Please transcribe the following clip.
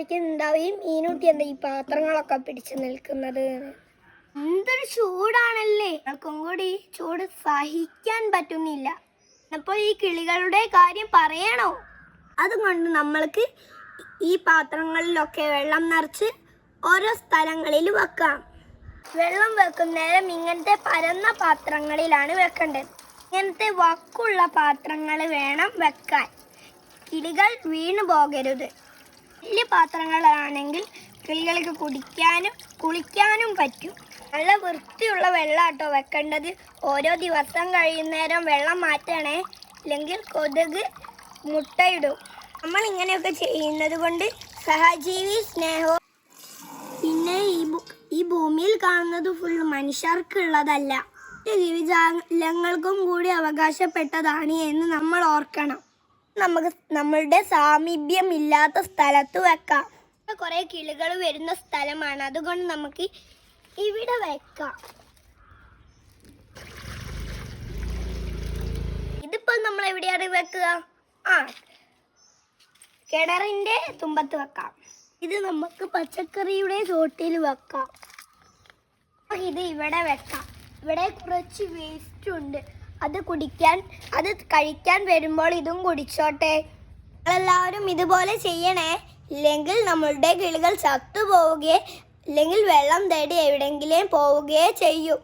വിചാരിക്കുന്നുണ്ടാവും ഈ മീനൂട്ടി എന്താ ഈ പാത്രങ്ങളൊക്കെ പിടിച്ചു നിൽക്കുന്നത്. എന്തൊരു ചൂടാണല്ലേ, ആർക്കും കൂടി ചൂട് സഹിക്കാൻ പറ്റുന്നില്ല. അപ്പോൾ ഈ കിളികളുടെ കാര്യം പറയണോ? അതുകൊണ്ട് നമ്മൾക്ക് ഈ പാത്രങ്ങളിലൊക്കെ വെള്ളം നിറച്ച് ഓരോ സ്ഥലങ്ങളിൽ വെക്കാം. വെള്ളം വെക്കുന്നേരം ഇങ്ങനത്തെ പരന്ന പാത്രങ്ങളിലാണ് വെക്കേണ്ടത്. ഇങ്ങനത്തെ വക്കുള്ള പാത്രങ്ങൾ വേണം വെക്കാൻ. കിളികൾ വീണു പോകരുത്. വലിയ പാത്രങ്ങളാണെങ്കിൽ കിളികൾക്ക് കുടിക്കാനും കുളിക്കാനും പറ്റും. നല്ല വൃത്തിയുള്ള വെള്ളമാട്ടോ വെക്കേണ്ടത്. ഓരോ ദിവസം കഴിയുന്നേരം വെള്ളം മാറ്റണേ, ഇല്ലെങ്കിൽ കൊതുക് മുട്ടയിടും. നമ്മൾ ഇങ്ങനെയൊക്കെ ചെയ്യുന്നത് കൊണ്ട് സഹജീവി സ്നേഹവും. പിന്നെ ഈ ഭൂമിയിൽ കാണുന്നത് ഫുൾ മനുഷ്യർക്കുള്ളതല്ല, ജീവജാലങ്ങൾക്കും കൂടി അവകാശപ്പെട്ടതാണ് എന്ന് നമ്മൾ ഓർക്കണം. നമുക്ക് നമ്മളുടെ സാമീപ്യം ഇല്ലാത്ത സ്ഥലത്ത് വെക്കാം. കുറേ കിളികൾ വരുന്ന സ്ഥലമാണ്, അതുകൊണ്ട് നമുക്ക് ഇവിടെ വെക്കാം. ഇതിപ്പോൾ നമ്മൾ എവിടെയാണ് വെക്കുക? കിണറിൻ്റെ തുമ്പത്ത് വെക്കാം. ഇത് നമുക്ക് പച്ചക്കറിയുടെ ചോട്ടിൽ വെക്കാം. ഇത് ഇവിടെ വെക്കാം. ഇവിടെ കുറച്ച് വേസ്റ്റ് ഉണ്ട്, അത് കഴിക്കാൻ വരുമ്പോൾ ഇതും കുടിച്ചോട്ടെ. എല്ലാവരും ഇതുപോലെ ചെയ്യണേ, ഇല്ലെങ്കിൽ നമ്മളുടെ കിളികൾ ചത്തുപോവുകയോ ഇല്ലെങ്കിൽ വെള്ളം തേടി എവിടെയെങ്കിലും പോവുകയോ ചെയ്യും.